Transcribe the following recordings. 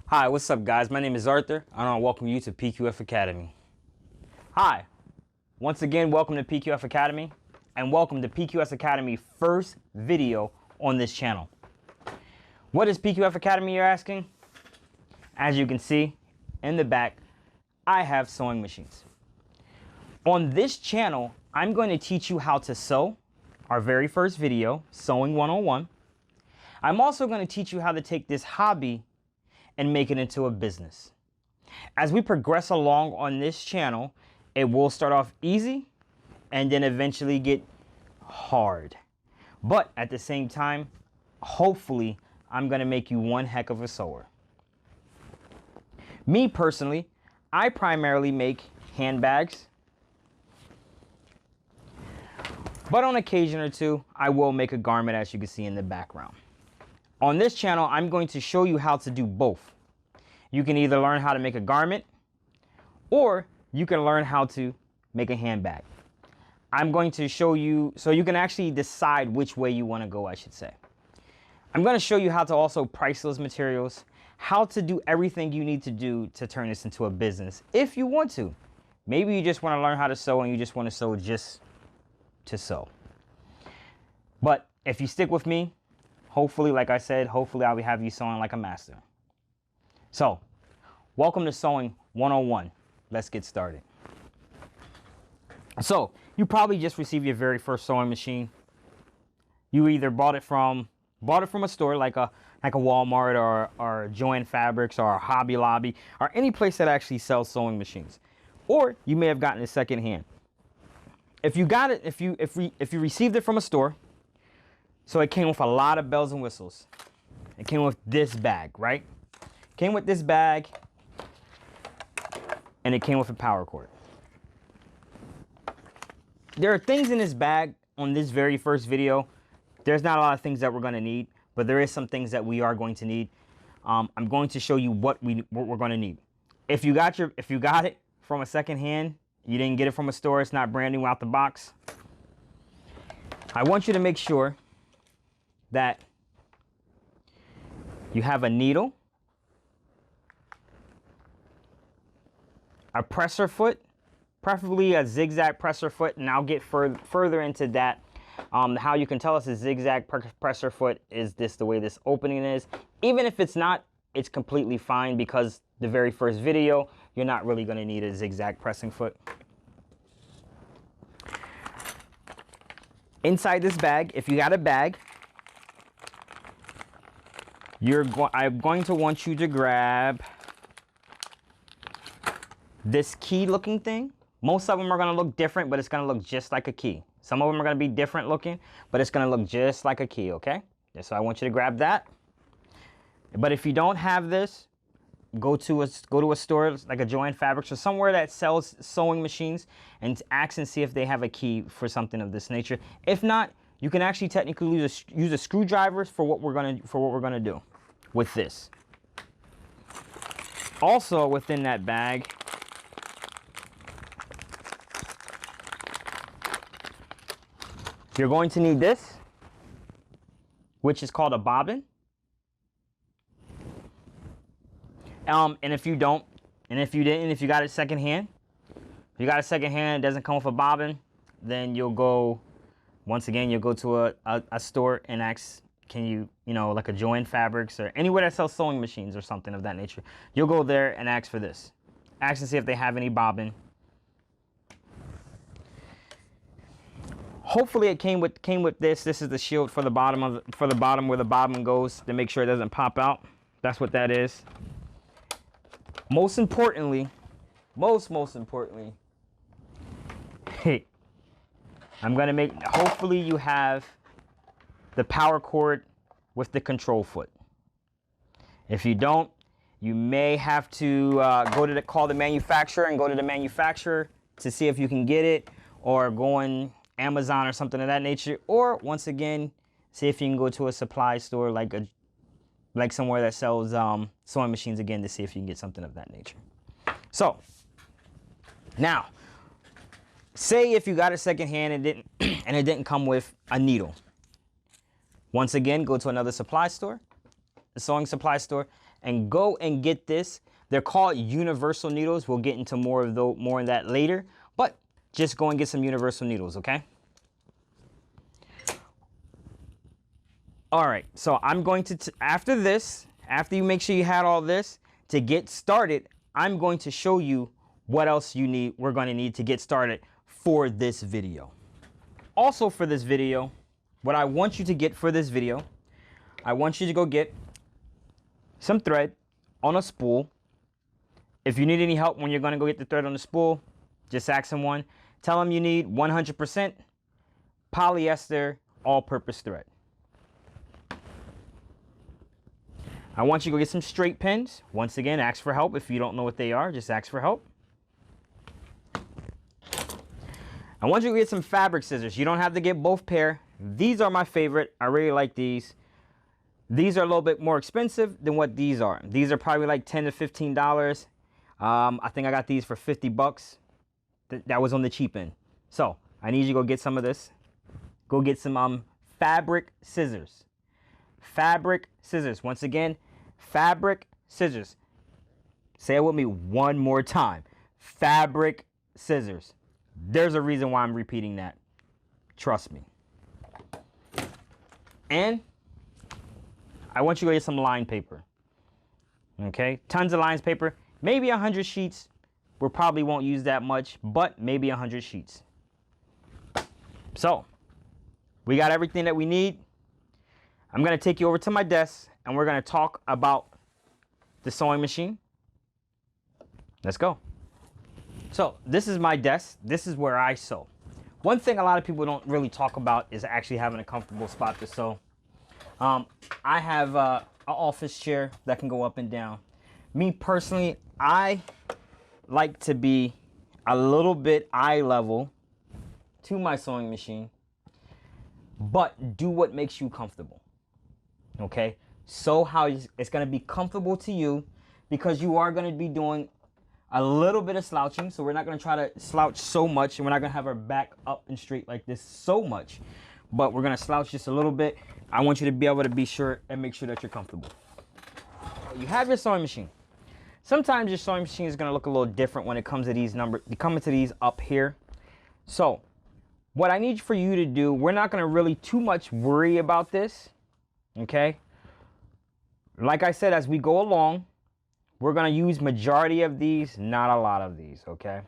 Hi, what's up guys? My name is Arthur and I want to welcome you to PQF Academy. Hi, once again welcome to PQF Academy and welcome to PQF Academy first video on this channel. What is PQF Academy, you're asking? As you can see in the back, I have sewing machines. On this channel, I'm going to teach you how to sew, our very first video, Sewing 101. I'm also going to teach you how to take this hobby and make it into a business. As we progress along on this channel, it will start off easy and then eventually get hard. But at the same time, hopefully, I'm gonna make you one heck of a sewer. Me personally, I primarily make handbags, but on occasion or two, I will make a garment, as you can see in the background. On this channel, I'm going to show you how to do both. You can either learn how to make a garment or you can learn how to make a handbag. I'm going to show you so you can actually decide which way you want to go, I should say. I'm going to show you how to also price those materials, how to do everything you need to do to turn this into a business if you want to. Maybe you just want to learn how to sew and you just want to sew just to sew. But if you stick with me, hopefully, like I said, hopefully I'll have you sewing like a master. So, welcome to Sewing 101. Let's get started. So, you probably just received your very first sewing machine. You either bought it from a store like a Walmart or Joann Fabrics or Hobby Lobby or any place that actually sells sewing machines. Or you may have gotten it secondhand. If you got it, if you received it from a store, so it came with a lot of bells and whistles. It came with this bag, right? Came with this bag, and it came with a power cord. There are things in this bag on this very first video. There's not a lot of things that we're going to need, but there is some things that we are going to need. I'm going to show you what we're going to need. If you got it from a second hand, you didn't get it from a store, it's not brand new out the box, I want you to make sure that you have a needle, a presser foot, preferably a zigzag presser foot, and I'll get further into that. How you can tell us a zigzag presser foot is the way this opening is. Even if it's not, it's completely fine because the very first video, you're not really going to need a zigzag pressing foot. Inside this bag, if you got a bag, I'm going to want you to grab this key looking thing. Most of them are going to look different, but it's going to look just like a key. Some of them are going to be different looking, but it's going to look just like a key, okay? So I want you to grab that. But if you don't have this, go to a store like a Joann Fabrics or somewhere that sells sewing machines and ask and see if they have a key for something of this nature. If not, you can actually technically use a screwdriver for what we're gonna do with this. Also within that bag, you're going to need this, which is called a bobbin. And if you don't, and if you didn't, if you got it secondhand, if you got it secondhand, it doesn't come with a bobbin, then you'll go, once again, you'll go to a store and ask, can you know, like a Joann Fabrics or anywhere that sells sewing machines or something of that nature. You'll go there and ask for this. Ask and see if they have any bobbin. Hopefully it came with this. This is the shield for the bottom where the bobbin goes to make sure it doesn't pop out. That's what that is. Most importantly, most importantly, hey, I'm gonna make, hopefully you have the power cord with the control foot. If you don't, you may have to call the manufacturer and go to the manufacturer to see if you can get it, or go on Amazon or something of that nature, or once again, see if you can go to a supply store like somewhere that sells sewing machines again to see if you can get something of that nature. So now, say if you got it secondhand and it didn't come with a needle. Once again, go to another supply store, sewing supply store and go and get this. They're called universal needles. We'll get into more of that later, but just go and get some universal needles, okay? All right, so I'm going to, after you make sure you had all this, to get started, I'm going to show you what else we're going to need to get started for this video. Also for this video, what I want you to get for this video, I want you to go get some thread on a spool. If you need any help when you're going to go get the thread on the spool, just ask someone. Tell them you need 100% polyester all-purpose thread. I want you to go get some straight pins. Once again, ask for help. If you don't know what they are, just ask for help. I want you to get some fabric scissors. You don't have to get both pair. These are my favorite. I really like these. These are a little bit more expensive than what these are. These are probably like $10 to $15. I think I got these for 50 bucks. That was on the cheap end. So I need you to go get some of this. Go get some fabric scissors. Fabric scissors. Once again, fabric scissors. Say it with me one more time. Fabric scissors. There's a reason why I'm repeating that. Trust me. And I want you to get some line paper. Okay? Tons of lines paper. Maybe 100 sheets. We probably won't use that much, but maybe 100 sheets. So, we got everything that we need. I'm going to take you over to my desk, and we're going to talk about the sewing machine. Let's go. So, this is my desk. This is where I sew. One thing a lot of people don't really talk about is actually having a comfortable spot to sew. I have an office chair that can go up and down. Me personally, I like to be a little bit eye level to my sewing machine, but do what makes you comfortable. Okay, sew how it's going to be comfortable to you, because you are going to be doing a little bit of slouching. So we're not going to try to slouch so much, and we're not going to have our back up and straight like this so much, but we're going to slouch just a little bit. I want you to be able to be sure and make sure that you're comfortable. You have your sewing machine. Sometimes your sewing machine is going to look a little different when it comes to these numbers. Coming to these up here. So what I need for you to do, we're not going to really too much worry about this. Okay, like I said, as we go along, we're going to use majority of these, not a lot of these, okay?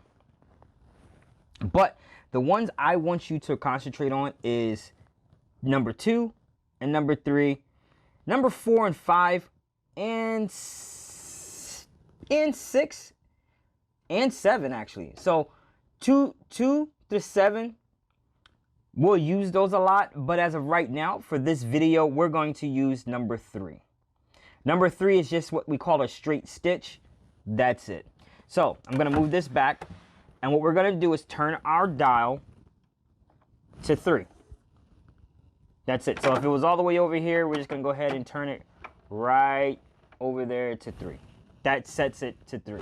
But the ones I want you to concentrate on is number 2 and number 3, number 4 and 5, and 6 and 7 actually. So 2 to 7. We'll use those a lot, but as of right now, for this video, we're going to use number 3. Number 3 is just what we call a straight stitch. That's it. So I'm going to move this back, and what we're going to do is turn our dial to 3. That's it. So if it was all the way over here, we're just going to go ahead and turn it right over there to 3. That sets it to 3.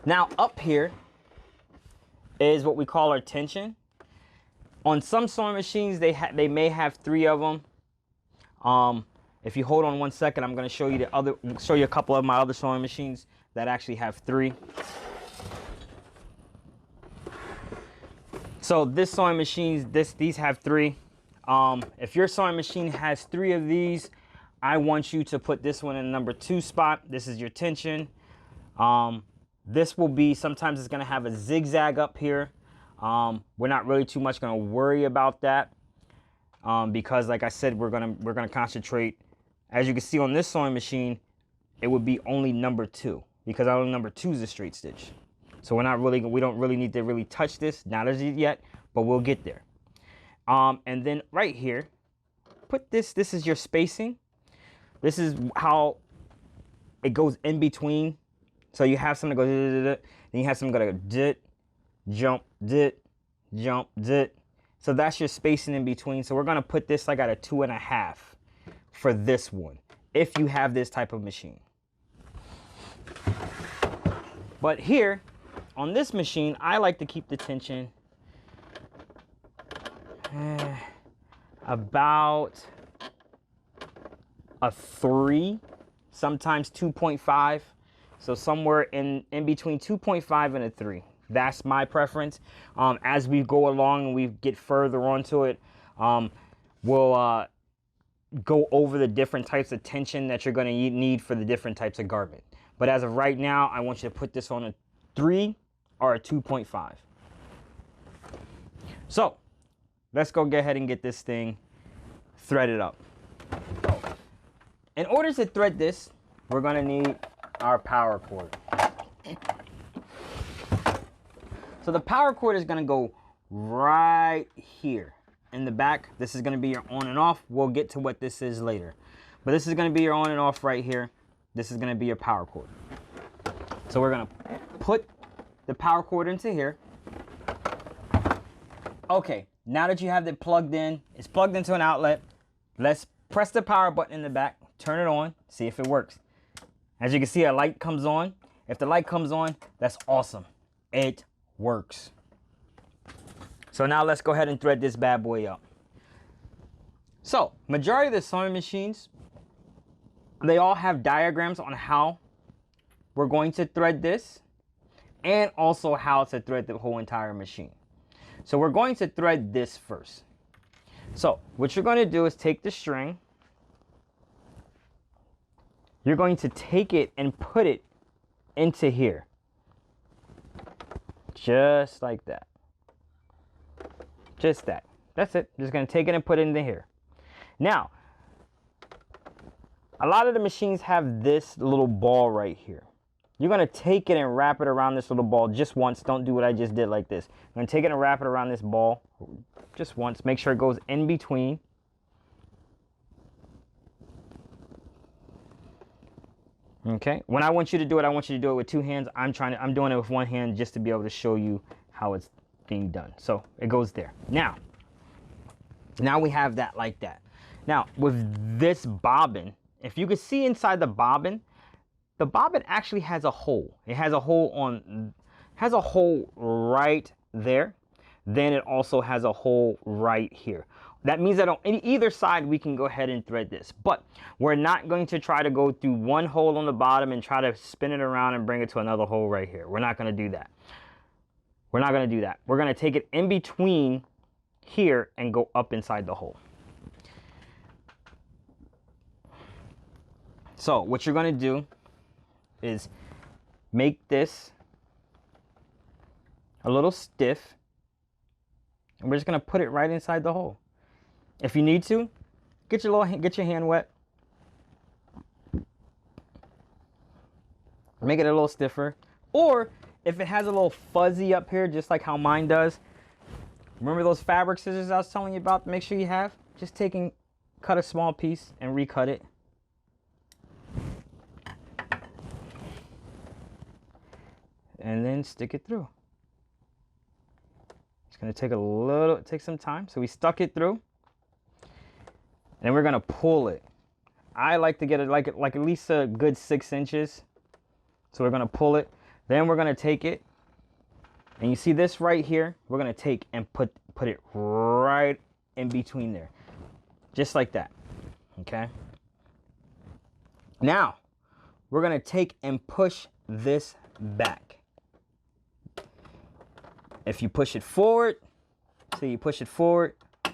Now up here is what we call our tension. On some sewing machines, they may have 3 of them. If you hold on one second, I'm going to show you a couple of my other sewing machines that actually have 3. So this sewing machine, these have 3. If your sewing machine has 3 of these, I want you to put this one in the number 2 spot. This is your tension. This will be, sometimes it's going to have a zigzag up here. We're not really too much going to worry about that, because like I said, we're gonna concentrate. As you can see on this sewing machine, it would be only number 2, because only number 2 is a straight stitch. So we don't really need to really touch this, not as yet, but we'll get there. And then right here, put this is your spacing. This is how it goes in between. So you have something that goes, then you have something that goes dit, jump, dit, jump, dit. So that's your spacing in between. So we're gonna put this like at a 2.5 for this one, if you have this type of machine. But here, on this machine, I like to keep the tension about a 3, sometimes 2.5. So somewhere in between 2.5 and a 3. That's my preference. As we go along and we get further onto it, we'll go over the different types of tension that you're going to need for the different types of garment. But as of right now, I want you to put this on a 3 or a 2.5. So let's go ahead and get this thing threaded up. In order to thread this, we're going to need our power cord. So the power cord is going to go right here in the back. This is going to be your on and off. We'll get to what this is later. But this is going to be your on and off right here. This is going to be your power cord. So we're going to put the power cord into here. Okay, now that you have it plugged in, it's plugged into an outlet. Let's press the power button in the back, turn it on, see if it works. As you can see, a light comes on. If the light comes on, that's awesome. It works. So now let's go ahead and thread this bad boy up. So majority of the sewing machines, they all have diagrams on how we're going to thread this and also how to thread the whole entire machine. So we're going to thread this first. So what you're going to do is take the string. You're going to take it and put it into here. Just like that. Just that. That's it. Just going to take it and put it into here. Now, a lot of the machines have this little ball right here. You're going to take it and wrap it around this little ball just once. Don't do what I just did like this. I'm going to take it and wrap it around this ball just once. Make sure it goes in between. Okay. When I want you to do it, I want you to do it with two hands. I'm doing it with one hand just to be able to show you how it's being done. So it goes there. Now we have that like that. Now with this bobbin, if you can see inside the bobbin actually has a hole. It has a hole right there. Then it also has a hole right here. That means that on either side we can go ahead and thread this. But we're not going to try to go through one hole on the bottom and try to spin it around and bring it to another hole right here. We're not going to do that. We're not going to do that. We're going to take it in between here and go up inside the hole. So what you're going to do is make this a little stiff, and we're just going to put it right inside the hole. If you need to, get your hand wet. Make it a little stiffer. Or if it has a little fuzzy up here, just like how mine does, remember those fabric scissors I was telling you about? Make sure you have. Just cut a small piece and recut it. And then stick it through. It's going to take some time. So we stuck it through. And we're going to pull it. I like to get it like at least a good 6 inches. So we're going to pull it. Then we're going to take it. And you see this right here? We're going to take and put it right in between there. Just like that. Okay? Now, we're going to take and push this back. If you push it forward, so you push it forward,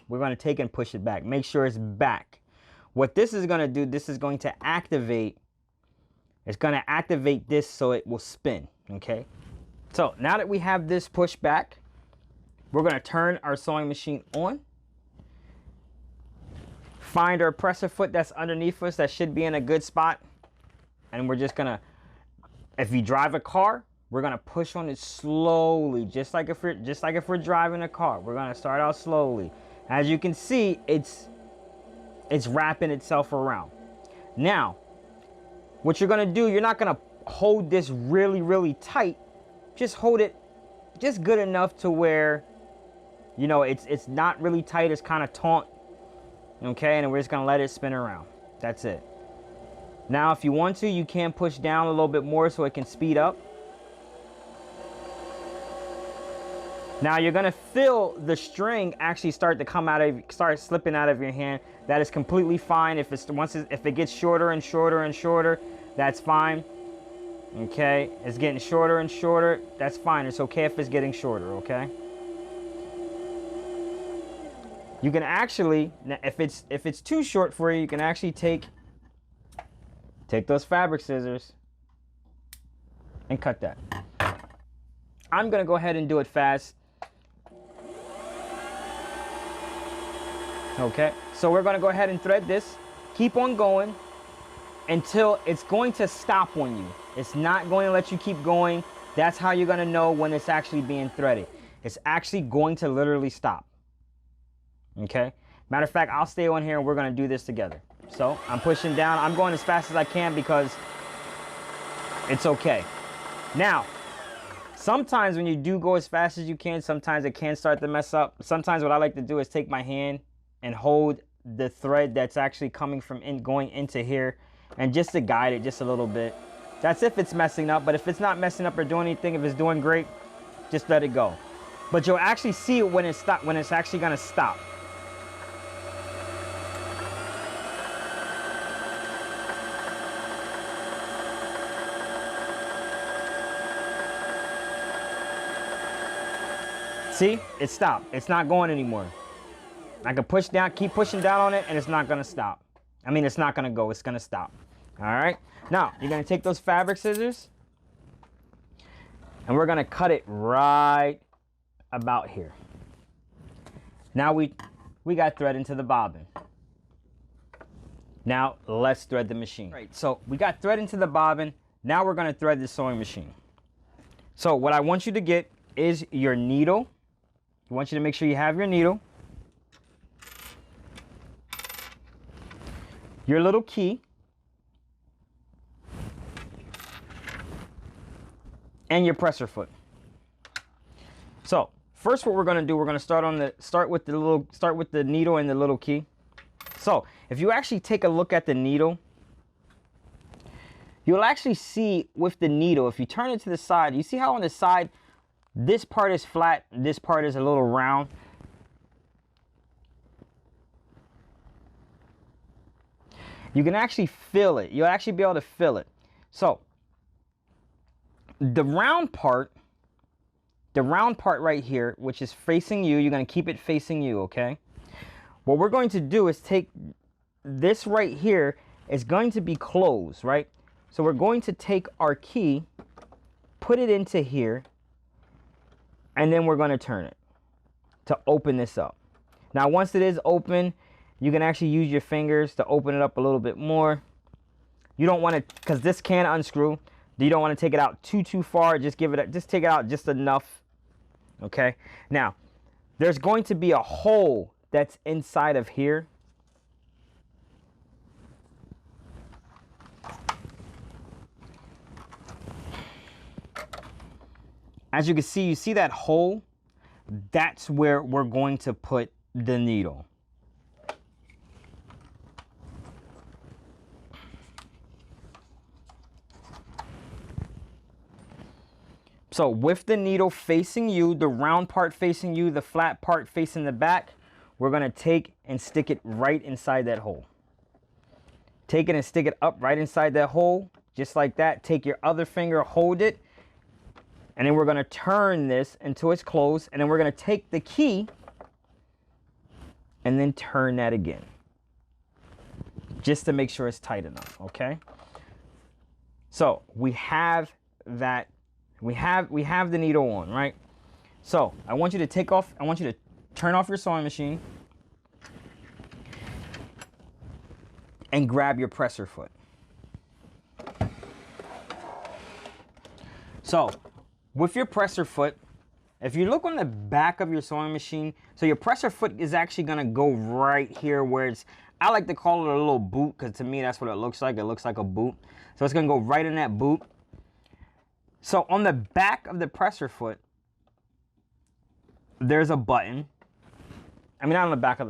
we're going to take and push it back. Make sure it's back. What this is going to do, this is going to activate, it's going to activate this so it will spin, okay? So now that we have this pushed back, we're going to turn our sewing machine on. Find our presser foot that's underneath us that should be in a good spot. And we're just going to, if you drive a car, we're going to push on it slowly, just like if we're driving a car. We're going to start out slowly. As you can see, it's wrapping itself around. Now, what you're going to do, you're not going to hold this really, really tight. Just hold it just good enough to where, you know, it's not really tight. It's kind of taut. Okay, and we're just going to let it spin around. That's it. Now, if you want to, you can push down a little bit more so it can speed up. Now you're gonna feel the string actually start to come out of, start slipping out of your hand. That is completely fine. If if it gets shorter and shorter and shorter, that's fine. Okay, it's getting shorter and shorter. That's fine. It's okay if it's getting shorter. Okay. You can actually, if it's too short for you, you can actually take those fabric scissors and cut that. I'm gonna go ahead and do it fast. Okay, so we're gonna go ahead and thread this. Keep on going until it's going to stop on you. It's not going to let you keep going. That's how you're gonna know when it's actually being threaded. It's actually going to literally stop. Okay, matter of fact, I'll stay on here and we're gonna do this together. So I'm pushing down. I'm going as fast as I can because it's okay. Now, sometimes when you do go as fast as you can, sometimes it can start to mess up. Sometimes what I like to do is take my hand and hold the thread that's actually coming from going into here, and just to guide it just a little bit. That's if it's messing up, but if it's not messing up or doing anything, if it's doing great, just let it go. But you'll actually see it when it's actually gonna stop. See, it stopped. It's not going anymore. I can push down, keep pushing down on it, and it's not gonna stop. I mean, it's not gonna go, it's gonna stop. All right, now you're gonna take those fabric scissors and we're gonna cut it right about here. Now we got thread into the bobbin. Now let's thread the machine. Right, so we got thread into the bobbin. Now we're gonna thread the sewing machine. So what I want you to get is your needle. I want you to make sure you have your needle, your little key, and your presser foot. So first, what we're going to do, we're going to start with the needle and the little key. So if you actually take a look at the needle, you'll actually see with the needle, if you turn it to the side, you see how on the side this part is flat, this part is a little round. You can actually feel it. You'll actually be able to feel it. So the round part right here, which is facing you, you're going to keep it facing you, okay? What we're going to do is take this right here, is going to be closed, right? So we're going to take our key, put it into here, and then we're going to turn it to open this up. Now, once it is open, you can actually use your fingers to open it up a little bit more. You don't want to, because this can unscrew. You don't want to take it out too far. Just take it out just enough. Okay. Now, there's going to be a hole that's inside of here. As you can see, you see that hole? That's where we're going to put the needle. So with the needle facing you, the round part facing you, the flat part facing the back, we're going to take and stick it right inside that hole. Take it and stick it up right inside that hole, just like that. Take your other finger, hold it, and then we're going to turn this until it's closed, and then we're going to take the key and then turn that again, just to make sure it's tight enough, okay? So we have that. We have the needle on, right? So I want you to turn off your sewing machine and grab your presser foot. So with your presser foot, if you look on the back of your sewing machine, so your presser foot is actually gonna go right here where it's, I like to call it a little boot, because to me that's what it looks like. It looks like a boot. So it's gonna go right in that boot. So on the back of the presser foot, there's a button. I mean, not on the back of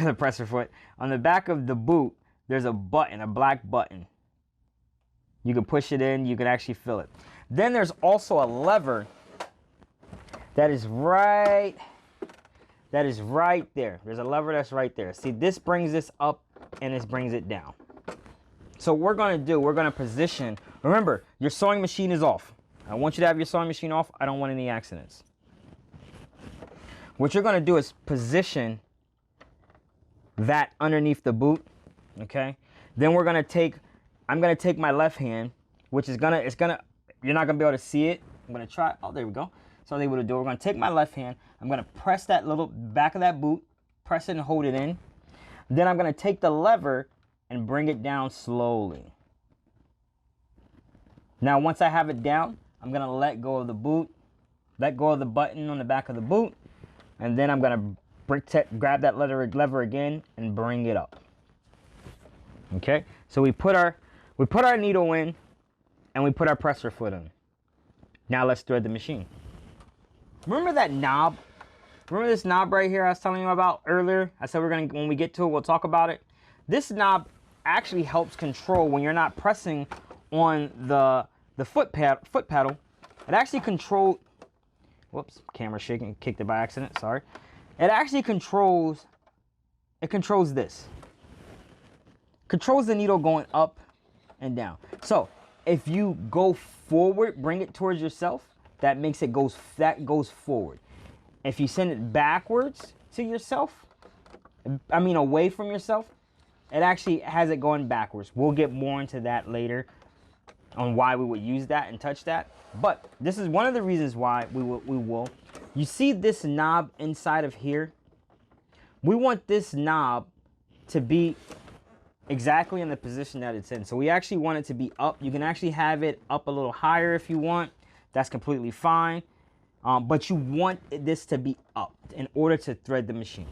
the presser foot. On the back of the boot, there's a button, a black button. You can push it in, you can actually feel it. Then there's also a lever That is right. That is right there. There's a lever that's right there. See, this brings this up and this brings it down. So what we're going to do, we're going to position. Remember, your sewing machine is off. I want you to have your sewing machine off. I don't want any accidents. What you're going to do is position that underneath the boot, okay? Then we're going to take, I'm going to take my left hand, which is going to, you're not going to be able to see it. I'm going to try, oh, there we go. So I was able to do it. We're going to take my left hand. I'm going to press that little back of that boot, press it and hold it in. Then I'm going to take the lever and bring it down slowly. Now, once I have it down, I'm going to let go of the boot, let go of the button on the back of the boot, and then I'm going to grab that lever again and bring it up. Okay, so we put our needle in and we put our presser foot in. Now let's thread the machine. Remember that knob? Remember this knob right here I was telling you about earlier? I said when we get to it, we'll talk about it. This knob actually helps control when you're not pressing on the foot pedal. It actually controls, whoops, camera shaking, kicked it by accident, sorry. It actually controls this. Controls the needle going up and down. So if you go forward, bring it towards yourself, that makes it goes forward. If you send it backwards to yourself, I mean away from yourself, it actually has it going backwards. We'll get more into that later on why we would use that and touch that. But this is one of the reasons why we will. You see this knob inside of here? We want this knob to be exactly in the position that it's in. So we actually want it to be up. You can actually have it up a little higher if you want. That's completely fine. But you want this to be up in order to thread the machine.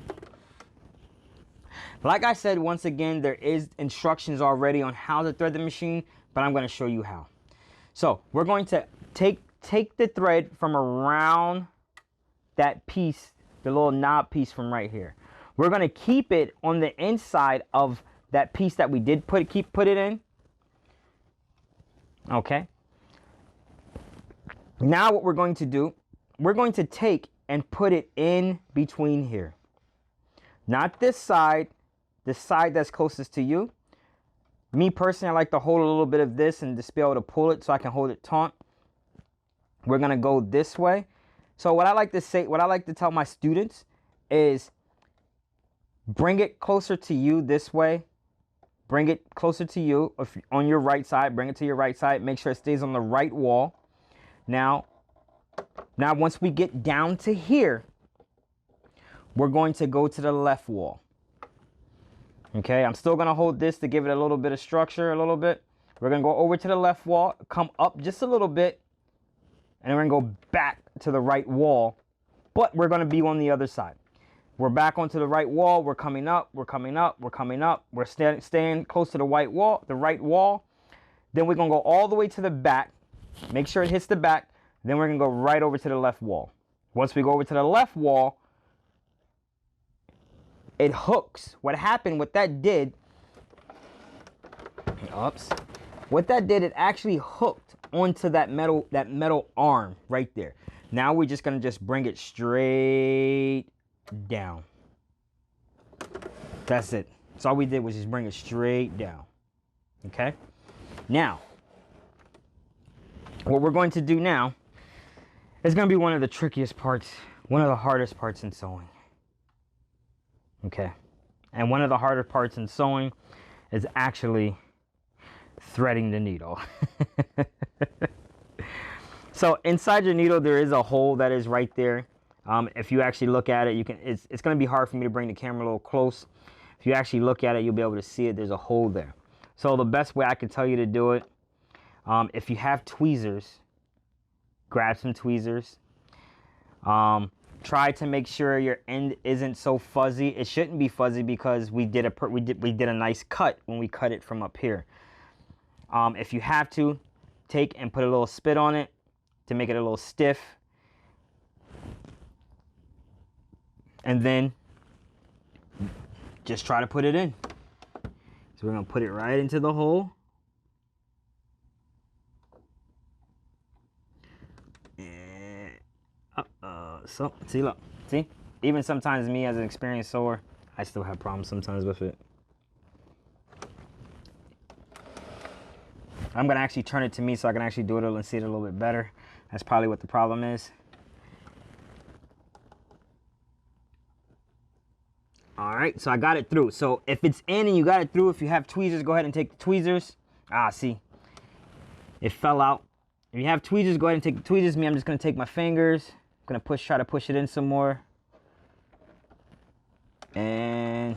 Like I said, once again, there is instructions already on how to thread the machine, but I'm going to show you how. So we're going to take the thread from around that piece, the little knob piece from right here. We're going to keep it on the inside of that piece that we did put it in. Okay. Now what we're going to do, we're going to take and put it in between here. Not this side, the side that's closest to you. Me personally, I like to hold a little bit of this and just be able to pull it so I can hold it taut. We're gonna go this way. So what I like to tell my students is bring it closer to you this way. Bring it closer to you on your right side. Bring it to your right side. Make sure it stays on the right wall. Now once we get down to here, we're going to go to the left wall. Okay, I'm still going to hold this to give it a little bit of structure, a little bit. We're going to go over to the left wall, come up just a little bit, and then we're going to go back to the right wall, but we're going to be on the other side. We're back onto the right wall. We're coming up, we're coming up, we're coming up. We're staying close to the right wall. Then we're going to go all the way to the back. Make sure it hits the back. Then we're going to go right over to the left wall. Once we go over to the left wall, it hooks. What happened, what that did, it actually hooked onto that metal arm right there. Now we're just going to bring it straight down. That's it. So all we did was just bring it straight down. Okay? Now, what we're going to do now is going to be one of the trickiest parts, one of the hardest parts in sewing. Okay, and one of the harder parts in sewing is actually threading the needle. So inside your needle, there is a hole that is right there. If you actually look at it, it's going to be hard for me to bring the camera a little close. If you actually look at it, you'll be able to see it. There's a hole there. So the best way I can tell you to do it, if you have tweezers, grab some tweezers. Try to make sure your end isn't so fuzzy. It shouldn't be fuzzy because we did a nice cut when we cut it from up here. If you have to, take and put a little spit on it to make it a little stiff. And then just try to put it in. So we're going to put it right into the hole. So, see, look. See? Even sometimes me as an experienced sewer, I still have problems sometimes with it. I'm going to actually turn it to me so I can actually do it and see it a little bit better. That's probably what the problem is. All right, so I got it through. So if it's in and you got it through, if you have tweezers, go ahead and take the tweezers. Ah, see, it fell out. If you have tweezers, go ahead and take the tweezers. Me, I'm just gonna take my fingers. I'm gonna try to push it in some more. And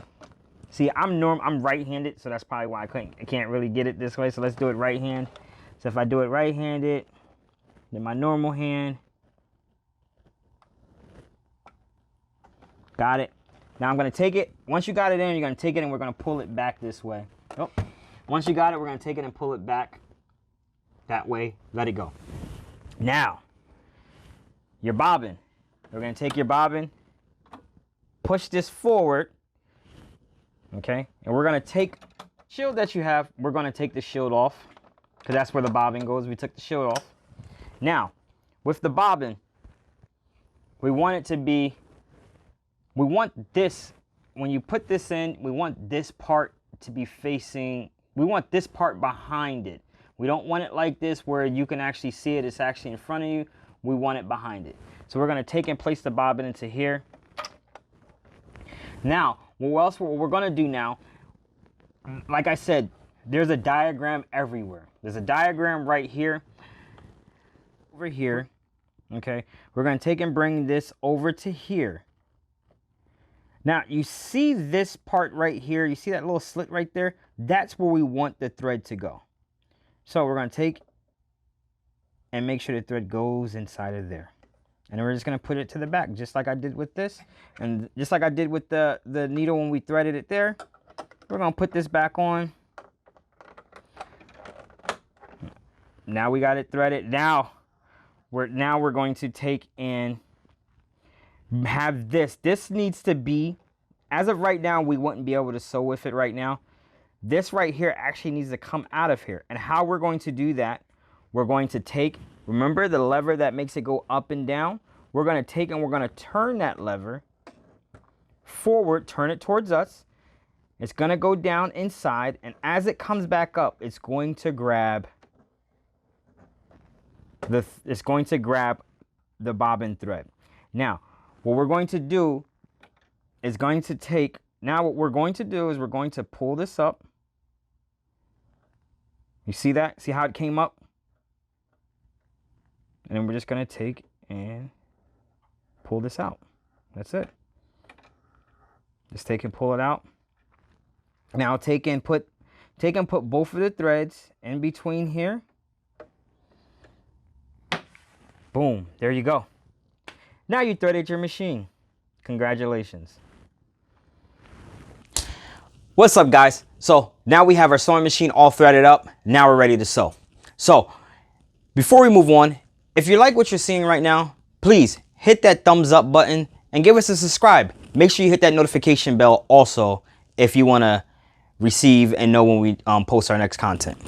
see, I'm right-handed, so that's probably why I can't really get it this way. So let's do it right hand. So if I do it right-handed, then my normal hand. Got it. Now I'm going to take it. Once you got it in, you're going to take it and we're going to pull it back this way. Oh. Once you got it, we're going to take it and pull it back that way. Let it go. Now, your bobbin. We're going to take your bobbin, push this forward, okay? And we're going to take the shield that you have. We're going to take the shield off because that's where the bobbin goes. We took the shield off. Now, with the bobbin, we want it to be, we want this, when you put this in, we want this part to be facing, we want this part behind it. We don't want it like this where you can actually see it, it's actually in front of you. We want it behind it. So we're going to take and place the bobbin into here. Now, what we're going to do now, like I said, there's a diagram everywhere. There's a diagram right here, over here, okay? We're going to take and bring this over to here. Now, you see this part right here? You see that little slit right there? That's where we want the thread to go. So we're going to take and make sure the thread goes inside of there. And then we're just going to put it to the back, just like I did with this. And just like I did with the needle when we threaded it there. We're going to put this back on. Now we got it threaded. Now we're going to take and have this. This needs to be, as of right now, we wouldn't be able to sew with it right now. This right here actually needs to come out of here. And how we're going to do that, we're going to take, remember the lever that makes it go up and down? We're going to take and we're going to turn that lever forward, turn it towards us. It's going to go down inside, and as it comes back up, it's going to grab the bobbin thread. Now, what we're going to do is going to take, now what we're going to do is we're going to pull this up. You see that? See how it came up? And then we're just going to take and pull this out. That's it. Just take and pull it out. Now take and put both of the threads in between here. Boom, there you go. Now you threaded your machine. Congratulations. What's up, guys? So now we have our sewing machine all threaded up. Now we're ready to sew. So before we move on, if you like what you're seeing right now, please hit that thumbs up button and give us a subscribe. Make sure you hit that notification bell also if you want to receive and know when we post our next content.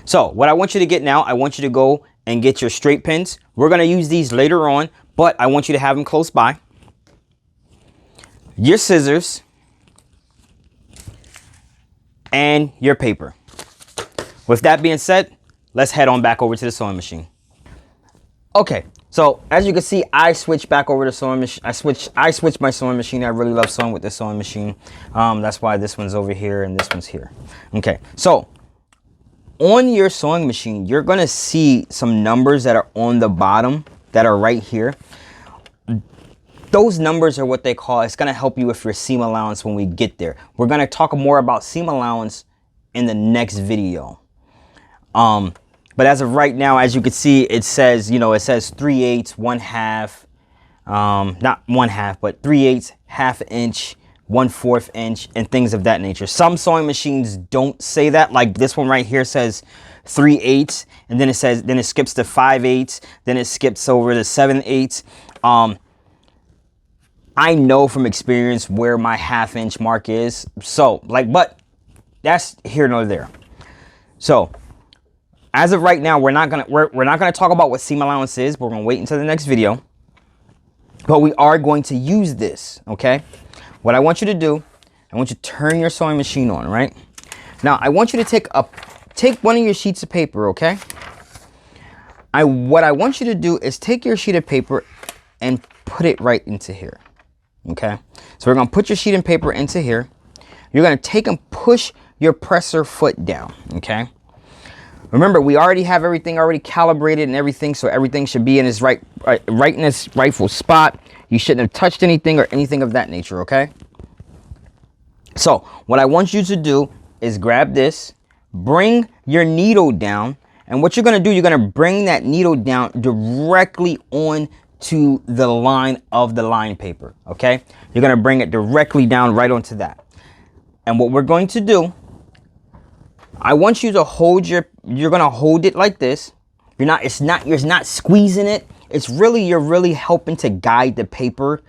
So what I want you to get now, I want you to go and get your straight pins. We're going to use these later on, but I want you to have them close by. Your scissors and your paper. With that being said, let's head on back over to the sewing machine. Okay, so as you can see, I switched back over to sewing machine. I switched my sewing machine. I really love sewing with this sewing machine. That's why this one's over here and this one's here. Okay, so on your sewing machine, you're gonna see some numbers that are on the bottom that are right here. Those numbers are what they call, it's gonna help you with your seam allowance when we get there. We're gonna talk more about seam allowance in the next video. But as of right now, as you can see, it says, you know, it says 3/8, 1/2, not 1/2, but 3/8, ½ inch, 1/4 inch, and things of that nature. Some sewing machines don't say that. Like this one right here says 3/8, and then it skips to 5/8, then it skips over to 7/8. I know from experience where my ½ inch mark is. So but that's here nor there. So as of right now, we're not gonna talk about what seam allowance is. But we're gonna wait until the next video. but we are going to use this, okay? What I want you to do, I want you to turn your sewing machine on, right? Now, I want you to take one of your sheets of paper, okay? What I want you to do is take your sheet of paper and put it right into here, okay? So we're gonna put your sheet of paper into here. You're gonna take and push your presser foot down, okay? Remember, we already have everything already calibrated and everything, so everything should be in its right in its rightful spot. You shouldn't have touched anything or anything of that nature, okay? So what I want you to do is grab this, bring your needle down, and what you're gonna do, you're gonna bring that needle down directly on to the line of the line paper, okay? You're gonna bring it directly down right onto that. And what we're going to do, I want you to hold you're gonna hold it like this. You're not squeezing it. You're really helping to guide the paper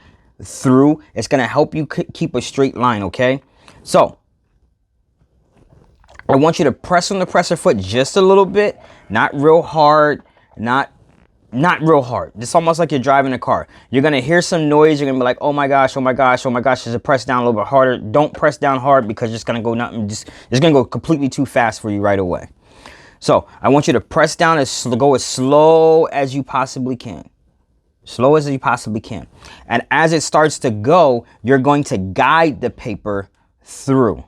through. It's gonna help you keep a straight line, okay? So I want you to press on the presser foot just a little bit, not real hard, not real hard. It's almost like you're driving a car. You're gonna hear some noise. You're gonna be like, oh my gosh, oh my gosh, oh my gosh. Just press down a little bit harder. Don't press down hard because it's gonna go it's gonna go completely too fast for you right away. So I want you to press down go as slow as you possibly can. Slow as you possibly can. And as it starts to go, you're going to guide the paper through.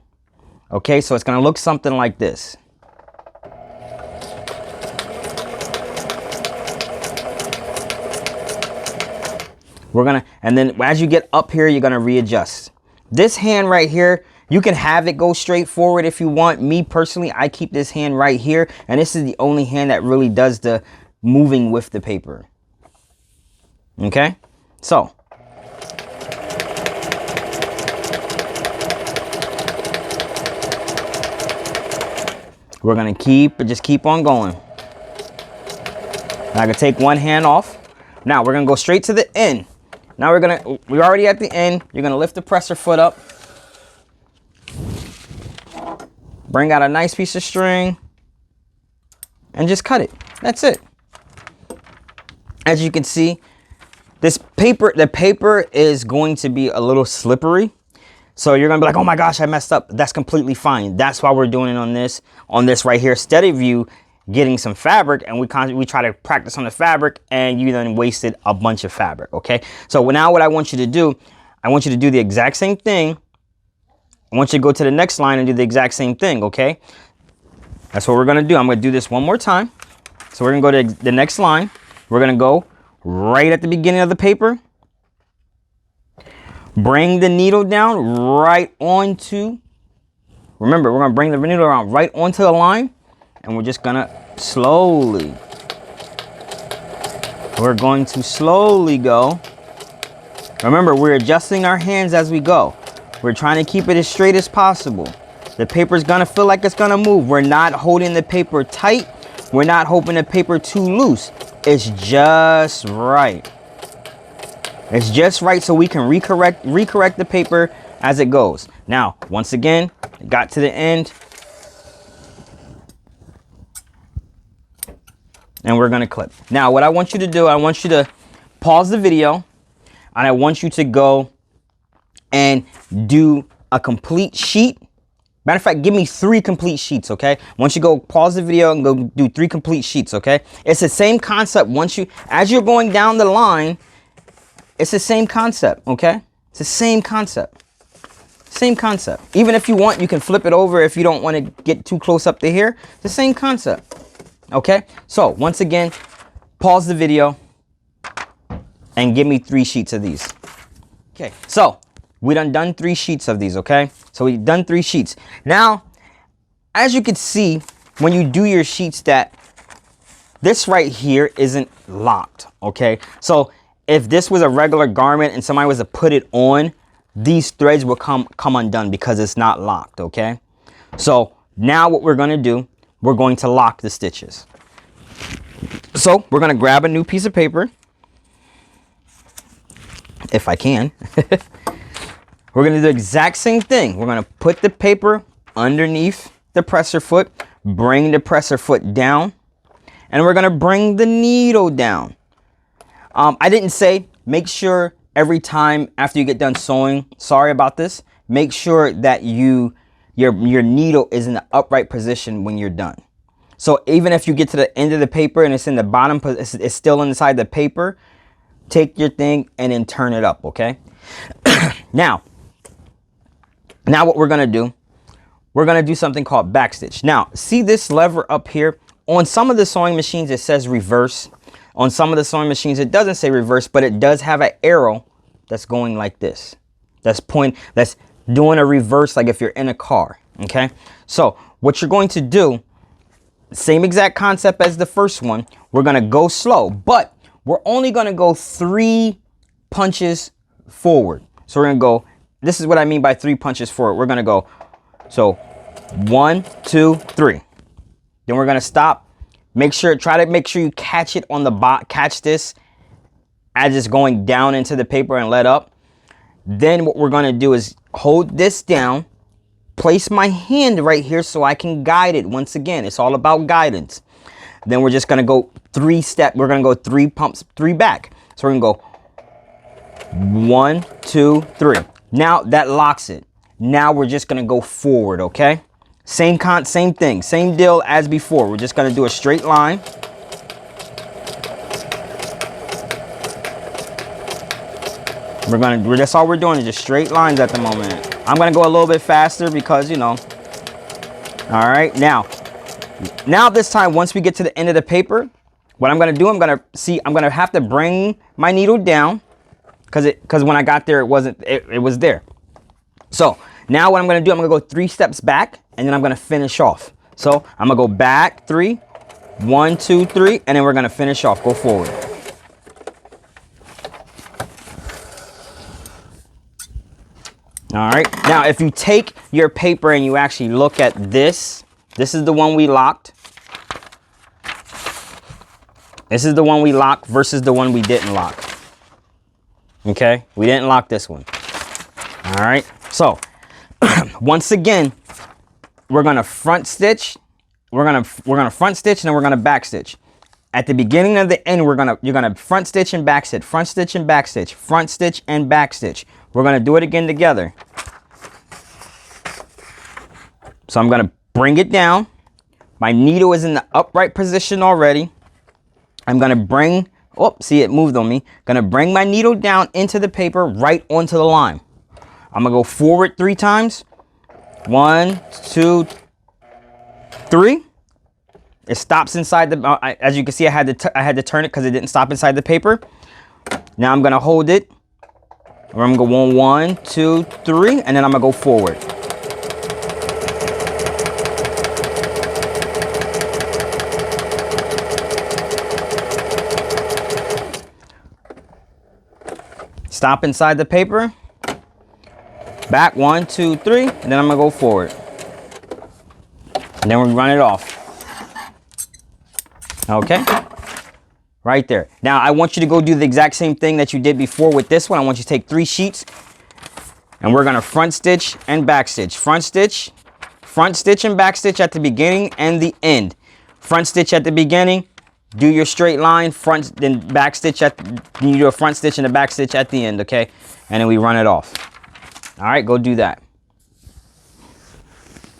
Okay, so it's gonna look something like this. And then as you get up here, you're gonna readjust. This hand right here, you can have it go straight forward if you want. Me personally, I keep this hand right here, and this is the only hand that really does the moving with the paper. Okay, so we're gonna just keep on going. I can take one hand off. Now we're gonna go straight to the end. Now we're already at the end. You're gonna lift the presser foot up. Bring out a nice piece of string and just cut it. That's it. As you can see, the paper is going to be a little slippery. So you're gonna be like, oh my gosh, I messed up. That's completely fine. That's why we're doing it on this right here. Instead of you getting some fabric and we try to practice on the fabric and you then wasted a bunch of fabric, okay? So now what I want you to do, I want you to do the exact same thing. I want you to go to the next line and do the exact same thing, okay? That's what we're gonna do. I'm gonna do this one more time. So we're gonna go to the next line. We're gonna go right at the beginning of the paper. Bring the needle down right onto, remember, we're gonna bring the needle around right onto the line, and we're just gonna we're going to slowly go. Remember, we're adjusting our hands as we go. We're trying to keep it as straight as possible. The paper's gonna feel like it's gonna move. We're not holding the paper tight. We're not holding the paper too loose. It's just right. It's just right so we can recorrect the paper as it goes. Now, once again, got to the end. And we're gonna clip. Now, what I want you to do, I want you to pause the video and I want you to go and do a complete sheet. Matter of fact, give me 3 complete sheets, okay? Once you go pause the video and go do 3 complete sheets, okay? It's the same concept. As you're going down the line, it's the same concept, okay? It's the same concept. Same concept. Even if you want, you can flip it over if you don't want to get too close up to here. It's the same concept, okay? So once again, pause the video and give me 3 sheets of these. Okay, so we done 3 sheets of these, okay? So we've done 3 sheets. Now, as you can see, when you do your sheets, that this right here isn't locked, okay? So if this was a regular garment and somebody was to put it on, these threads will come undone because it's not locked, okay? So now what we're gonna do, we're going to lock the stitches. So we're gonna grab a new piece of paper, if I can. We're gonna do the exact same thing. We're gonna put the paper underneath the presser foot, bring the presser foot down, and we're gonna bring the needle down. I didn't say, make sure every time after you get done sewing, sorry about this, make sure that your needle is in the upright position when you're done. So even if you get to the end of the paper and it's in the bottom, it's still inside the paper, take your thing and then turn it up, okay? Now what we're gonna do, we're gonna do something called backstitch. Now, see this lever up here? On some of the sewing machines, it says reverse. On some of the sewing machines, it doesn't say reverse, but it does have an arrow that's going like this. That's doing a reverse, like if you're in a car, okay? So what you're going to do, same exact concept as the first one. We're gonna go slow, but we're only gonna go 3 punches forward. So we're gonna go, this is what I mean by 3 punches forward. We're gonna go, so 1, 2, 3. Then we're gonna stop. Try to make sure you catch it on the catch this as it's going down into the paper and let up. Then what we're gonna do is hold this down, place my hand right here so I can guide it. Once again, it's all about guidance. Then we're just gonna go 3 step. We're gonna go 3 pumps, 3 back. So we're gonna go 1, 2, 3. Now that locks it. Now we're just gonna go forward, okay? Same thing, same deal as before. We're just gonna do a straight line. That's all we're doing is just straight lines at the moment. I'm gonna go a little bit faster because, you know. All right, now this time, once we get to the end of the paper, what I'm gonna do, I'm gonna have to bring my needle down because when I got there, it was there. So now what I'm gonna do, I'm gonna go 3 steps back and then I'm gonna finish off. So I'm gonna go back 3, 1, 2, 3, and then we're gonna finish off, go forward. All right, now if you take your paper and you actually look at this is the one we locked. This is the one we locked versus the one we didn't lock. Okay, we didn't lock this one. All right, so once again, we're gonna front stitch. We're gonna front stitch and then we're gonna back stitch. At the beginning and the end, you're gonna front stitch and back stitch, front stitch and back stitch, front stitch and back stitch. We're gonna do it again together. So I'm gonna bring it down. My needle is in the upright position already. I'm gonna bring, oh, see it moved on me. Gonna bring my needle down into the paper right onto the line. I'm gonna go forward 3 times. 1, 2, 3. It stops inside the, as you can see, I had to turn it because it didn't stop inside the paper. Now I'm gonna hold it. I'm gonna go 1, 2, 3, and then I'm gonna go forward. Stop inside the paper. Back 1, 2, 3, and then I'm gonna go forward. And then we run it off. Okay, right there. Now I want you to go do the exact same thing that you did before with this one. I want you to take 3 sheets and we're gonna front stitch and back stitch. Front stitch and back stitch at the beginning and the end. Front stitch at the beginning, do your straight line, then back stitch you do a front stitch and a back stitch at the end, okay? And then we run it off. All right, go do that.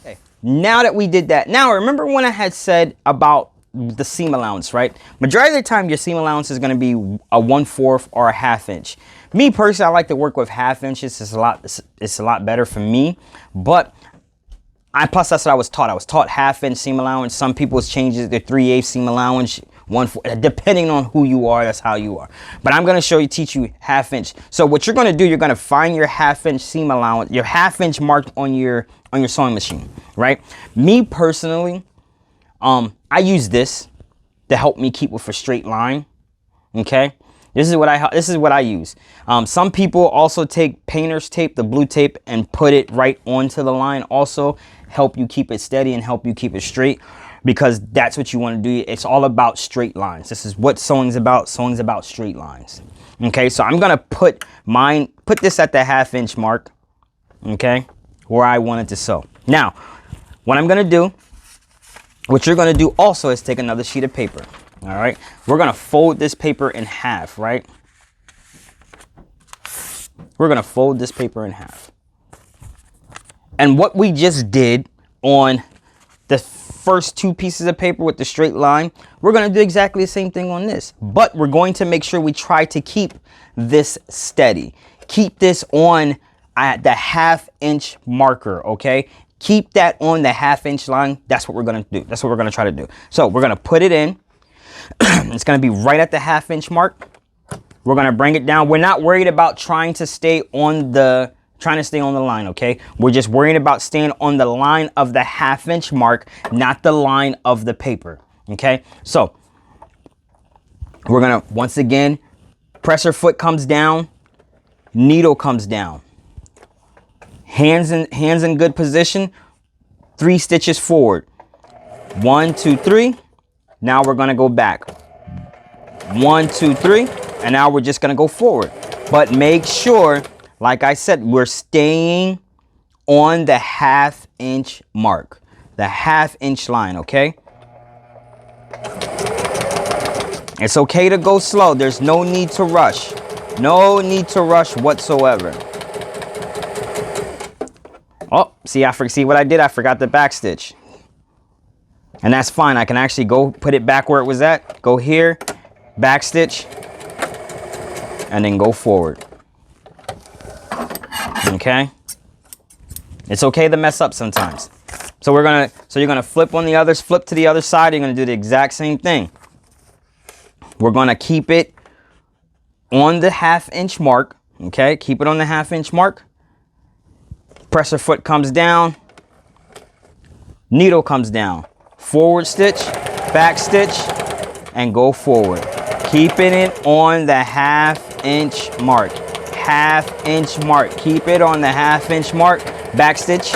Okay, now that we did that, now remember when I had said about the seam allowance, right? Majority of the time, your seam allowance is going to be a 1/4 or a 1/2 inch. Me personally, I like to work with 1/2 inches. It's a lot better for me. But plus that's what I was taught. I was taught 1/2 inch seam allowance. Some people change it to 3/8 seam allowance. 1/4, depending on who you are, that's how you are. But I'm going to teach you 1/2 inch. So what you're going to do, you're going to find your 1/2 inch seam allowance, your 1/2 inch marked on your sewing machine, right? Me personally, I use this to help me keep with a straight line. Okay, this is what I use. Some people also take painter's tape, the blue tape, and put it right onto the line. Also help you keep it steady and help you keep it straight, because that's what you want to do. It's all about straight lines. This is what sewing's about. Sewing's about straight lines. Okay, so I'm gonna put this at the 1/2 inch mark. Okay, where I want it to sew. Now, what I'm gonna do. What you're going to do also is take another sheet of paper. All right. We're going to fold this paper in half, right? we're going to fold this paper in half. And what we just did on the first two pieces of paper with the straight line, we're going to do exactly the same thing on this. But we're going to make sure we try to keep this steady. Keep this on at the 1/2 inch marker, okay? Keep that on the 1/2 inch line. That's what we're going to do. That's what we're going to try to do. So we're going to put it in. It's going to be right at the 1/2 inch mark. We're going to bring it down. We're not worried about trying to stay on the line, okay? We're just worried about staying on the line of the 1/2 inch mark, not the line of the paper, okay? So we're going to, once again, presser foot comes down, needle comes down. Hands in good position, 3 stitches forward. 1, 2, 3. Now we're going to go back. 1, 2, 3. And now we're just going to go forward. But make sure, like I said, we're staying on the 1/2 inch mark, the 1/2 inch line, okay? It's okay to go slow. There's no need to rush. No need to rush whatsoever. Oh, see what I did? I forgot the back stitch. And that's fine. I can actually go put it back where it was at. Go here, back stitch, and then go forward. Okay? It's okay to mess up sometimes. So you're gonna flip on the others, flip to the other side. You're gonna do the exact same thing. We're gonna keep it on the 1/2 inch mark. Okay, keep it on the 1/2 inch mark. Presser foot comes down, needle comes down, forward stitch, back stitch, and go forward. Keeping it on the 1/2 inch mark. 1/2 inch mark. Keep it on the 1/2 inch mark. Back stitch,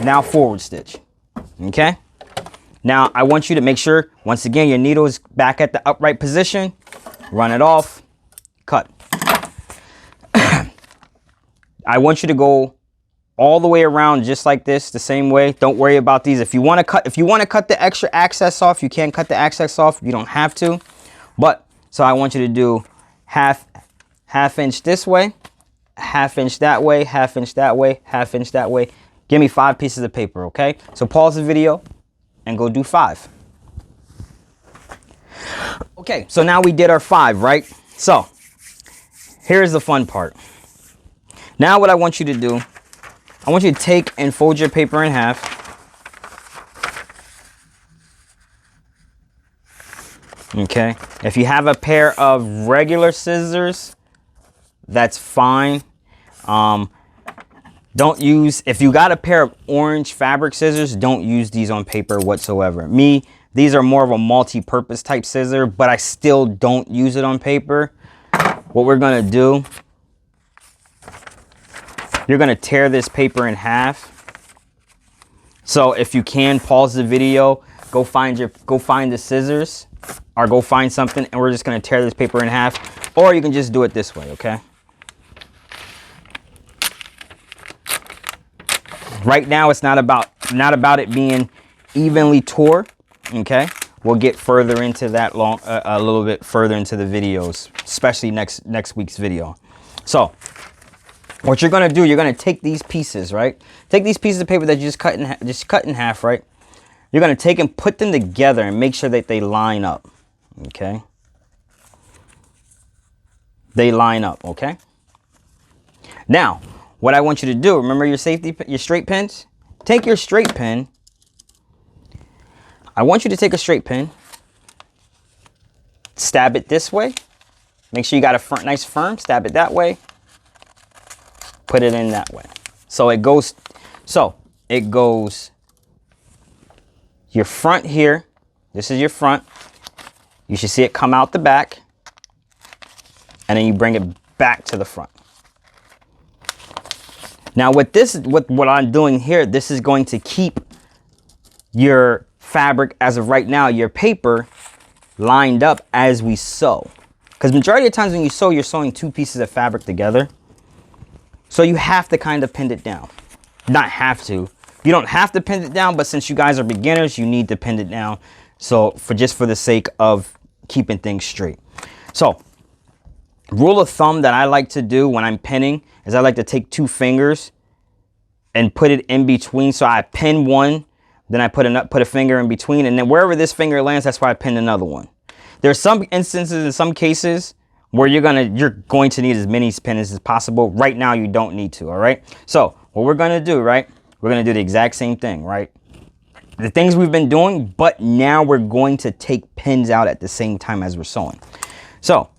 now forward stitch. Okay? Now I want you to make sure, once again, your needle is back at the upright position. Run it off, cut. I want you to go all the way around just like this, the same way. Don't worry about these. If you want to cut the extra access off, you can cut the access off. You don't have to. But so I want you to do half inch this way, 1/2 inch that way, 1/2 inch that way, 1/2 inch that way. Give me 5 pieces of paper, okay? So pause the video and go do 5. Okay, so now we did our 5, right? So here's the fun part. Now what I want you to do, I want you to take and fold your paper in half. Okay, if you have a pair of regular scissors, that's fine. Don't use, if you got a pair of orange fabric scissors, don't use these on paper whatsoever. These are more of a multi-purpose type scissor, but I still don't use it on paper. What we're gonna do, you're gonna tear this paper in half. So if you can, pause the video, go find the scissors, or go find something, and we're just gonna tear this paper in half. Or you can just do it this way, okay? Right now, it's not about it being evenly tore, okay? We'll get further into that a little bit further into the videos, especially next week's video. So what you're gonna do, you're gonna take these pieces, right? Take these pieces of paper that you just cut in half, right? You're gonna take and put them together and make sure that they line up, okay? They line up, okay? Now, what I want you to do, remember your straight pins? Take your straight pin. I want you to take a straight pin, stab it this way. Make sure you got a nice firm, stab it that way. Put it in that way. So it goes your front here. This is your front. You should see it come out the back. And then you bring it back to the front. Now what I'm doing here, this is going to keep your fabric, as of right now, your paper lined up as we sew. Because majority of times when you sew, you're sewing 2 pieces of fabric together. So you have to kind of pin it down. Not have to. You don't have to pin it down, but since you guys are beginners, you need to pin it down. So just for the sake of keeping things straight. So Rule of thumb that I like to do when I'm pinning is I like to take 2 fingers and put it in between. So I pin one, then I put a finger in between, and then wherever this finger lands, that's why I pin another one. There's some instances, in some cases, where you're going to need as many pins as possible. Right now, you don't need to, all right? So what we're gonna do, right? We're gonna do the exact same thing, right? The things we've been doing, but now we're going to take pins out at the same time as we're sewing. So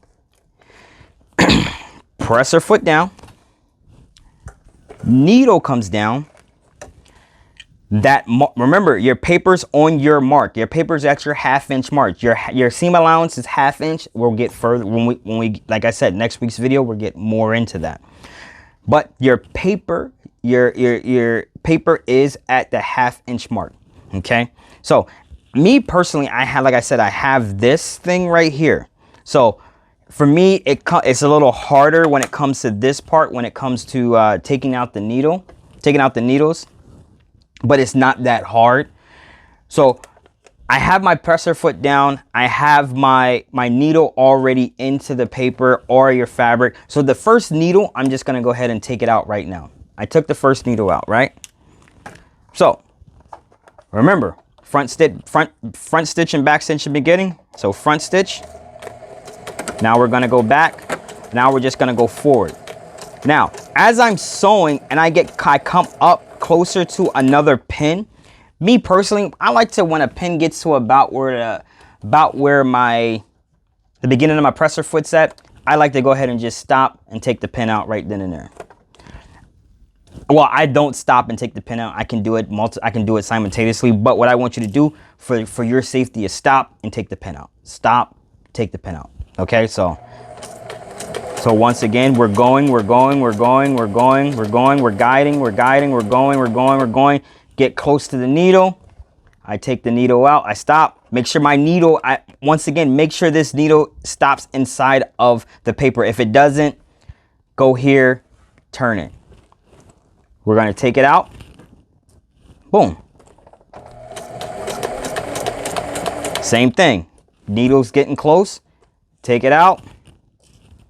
press our foot down, needle comes down. Remember, your paper's on your mark. Your paper's at your 1/2 inch mark. Your seam allowance is 1/2 inch. We'll get further when we like I said, next week's video we'll get more into that. But your paper paper is at the 1/2 inch mark. Okay, so me personally, I have this thing right here. So for me, it's a little harder when it comes to this part, when it comes to taking out the needles, but it's not that hard. So I have my presser foot down. I have my needle already into the paper or your fabric. So the first needle, I'm just gonna go ahead and take it out right now. I took the first needle out, right? So remember, front stitch and back stitch in the beginning. So front stitch. Now we're gonna go back. Now we're just gonna go forward. Now, as I'm sewing and I come up closer to another pin, me personally, I like to, when a pin gets to about where the beginning of my presser foot's at, I like to go ahead and just stop and take the pin out right then and there. Well, I don't stop and take the pin out. I can do it simultaneously, but what I want you to do for your safety is stop and take the pin out. Stop, take the pin out. Okay, so once again, we're going, we're guiding, we're going. Get close to the needle. I take the needle out, I stop. Make sure my needle, once again, make sure this needle stops inside of the paper. If it doesn't, go here, turn it. We're gonna take it out. Boom. Same thing. Needle's getting close. Take it out.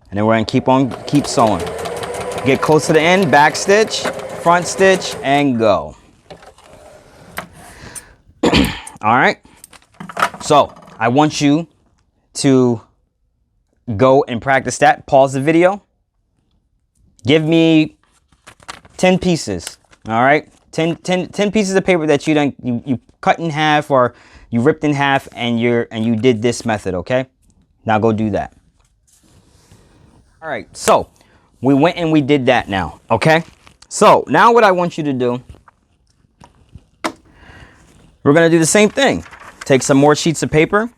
And then we're gonna keep sewing. Get close to the end, back stitch, front stitch, and go. All right. So I want you to go and practice that. Pause the video. Give me 10 pieces. All right. 10 pieces of paper that you cut in half or you ripped in half and you did this method. Okay. Now go do that. All right, so we went and we did that now, okay? So now what I want you to do, we're gonna do the same thing. Take some more sheets of paper.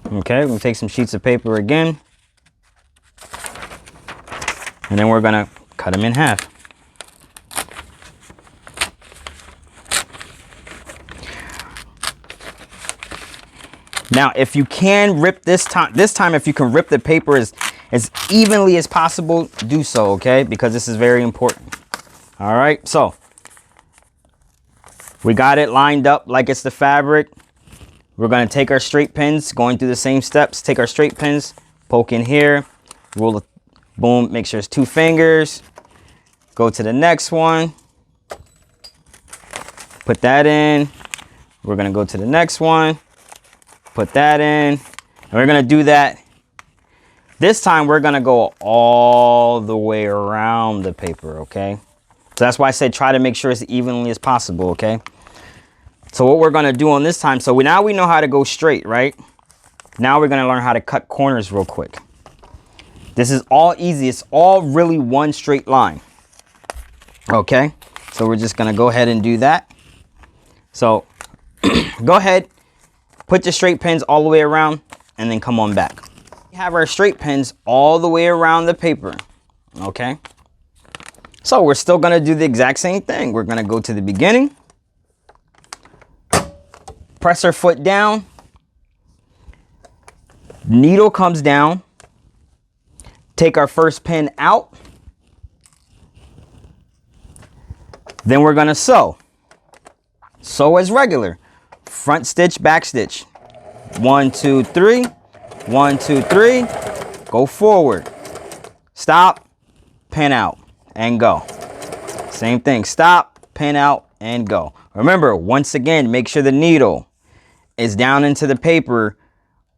Okay, we're gonna take some sheets of paper again. And then we're gonna cut them in half. Now, if you can rip this time, if you can rip the paper as evenly as possible, do so, okay? Because this is very important. All right, so we got it lined up like it's the fabric. We're gonna take our straight pins, going through the same steps, take our straight pins, poke in here, roll it, boom, make sure it's 2 fingers, go to the next one, put that in. We're gonna go to the next one. Put that in, and we're gonna do that. This time we're gonna go all the way around the paper, okay? So that's why I said try to make sure it's evenly as possible, okay? So what we're gonna do on this time, so now we know how to go straight, right? Now we're gonna learn how to cut corners real quick. This is all easy, it's all really one straight line. Okay, so we're just gonna go ahead and do that. So go ahead. Put the straight pins all the way around and then come on back. We have our straight pins all the way around the paper, okay? So we're still gonna do the exact same thing. We're gonna go to the beginning, press our foot down, needle comes down, take our first pin out, then we're gonna sew. Sew as regular. Front stitch, back stitch. 1, 2, 3. 1, 2, 3. Go forward. Stop, pin out, and go. Same thing. Stop, pin out, and go. Remember, once again, make sure the needle is down into the paper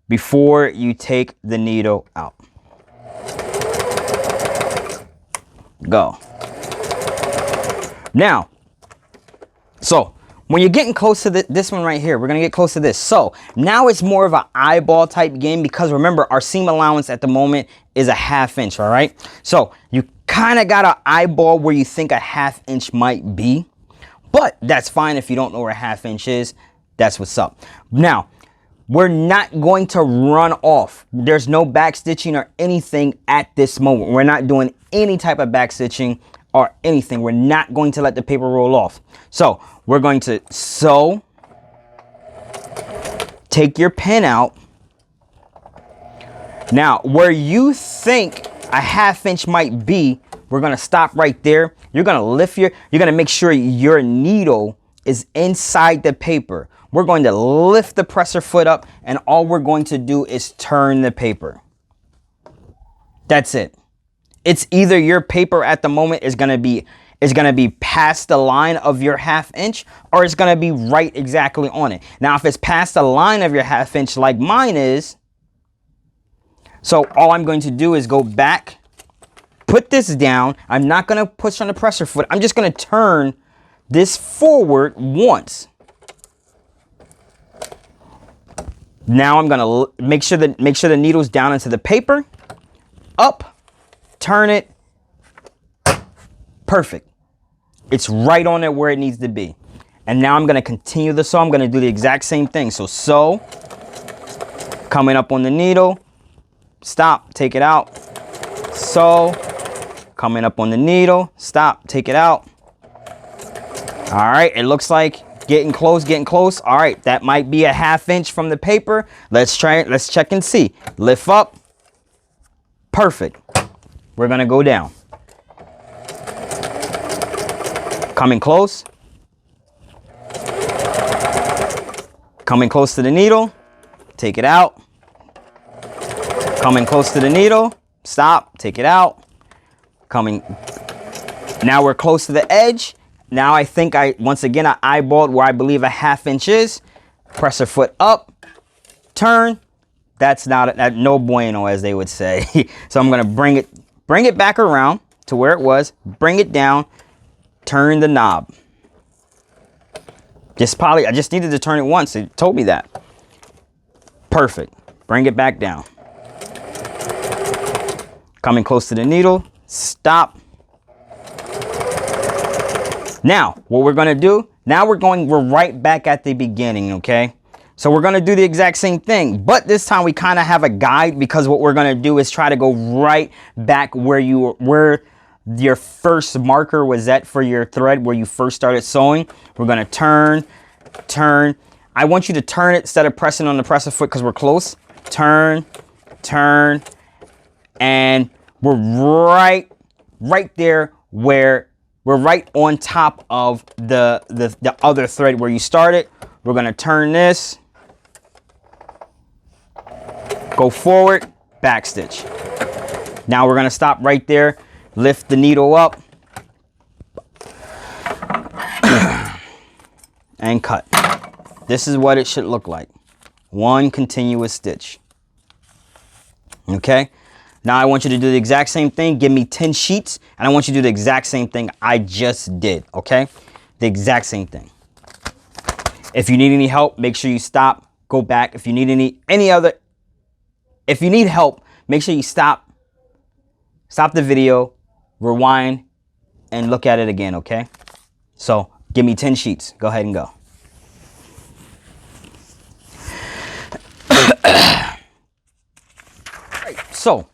before you take the needle out. Go. Now, so when you're getting close to this one right here, we're going to get close to this. So now it's more of an eyeball type game because remember, our seam allowance at the moment is a 1/2 inch, all right? So you kind of got an eyeball where you think a 1/2 inch might be, but that's fine if you don't know where a 1/2 inch is. That's what's up. Now, we're not going to run off. There's no back stitching or anything at this moment. We're not doing any type of back stitching or anything. We're not going to let the paper roll off. So we're going to sew, take your pin out. Now, where you think a 1/2 inch might be, we're going to stop right there. You're going to lift you're going to make sure your needle is inside the paper. We're going to lift the presser foot up, and all we're going to do is turn the paper. That's it. It's either your paper at the moment is going to be past the line of your 1/2 inch, or it's going to be right exactly on it. Now, if it's past the line of your 1/2 inch like mine is, so all I'm going to do is go back, put this down. I'm not going to push on the presser foot. I'm just going to turn this forward once. Now I'm going to make sure the needle's down into the paper. Up, turn it. Perfect. It's right on it where it needs to be. And now I'm going to continue the sew. I'm going to do the exact same thing. So sew, coming up on the needle, stop, take it out. Sew, coming up on the needle, stop, take it out. All right, it looks like getting close, getting close. All right, that might be a 1/2 inch from the paper. Let's try it. Let's check and see. Lift up. Perfect. We're going to go down. Coming close. Coming close to the needle. Take it out. Coming close to the needle. Stop. Take it out. Coming. Now we're close to the edge. Now I think once again, I eyeballed where I believe a 1/2 inch is. Presser foot up. Turn. That's not no bueno, as they would say. So I'm going to bring it back around to where it was. Bring it down. Turn the knob. I just needed to turn it once. It told me that. Perfect. Bring it back down. Coming close to the needle. Stop. Now, what we're going to do, we're right back at the beginning, okay? So we're going to do the exact same thing, but this time we kind of have a guide, because what we're going to do is try to go right back where your first marker was at for your thread, where you first started sewing. We're going to turn. I want you to turn it instead of pressing on the presser foot because we're close. Turn, and we're right there where we're right on top of the other thread where you started. We're going to turn this, go forward, back stitch. Now we're going to stop right there, lift the needle up, and cut. This is what it should look like. One continuous stitch. Okay? Now I want you to do the exact same thing. Give me 10 sheets, and I want you to do the exact same thing I just did, okay? The exact same thing. If you need any help, make sure you stop, go back. If you need if you need help, make sure you stop the video, rewind, and look at it again, okay? So give me 10 sheets. Go ahead and go. So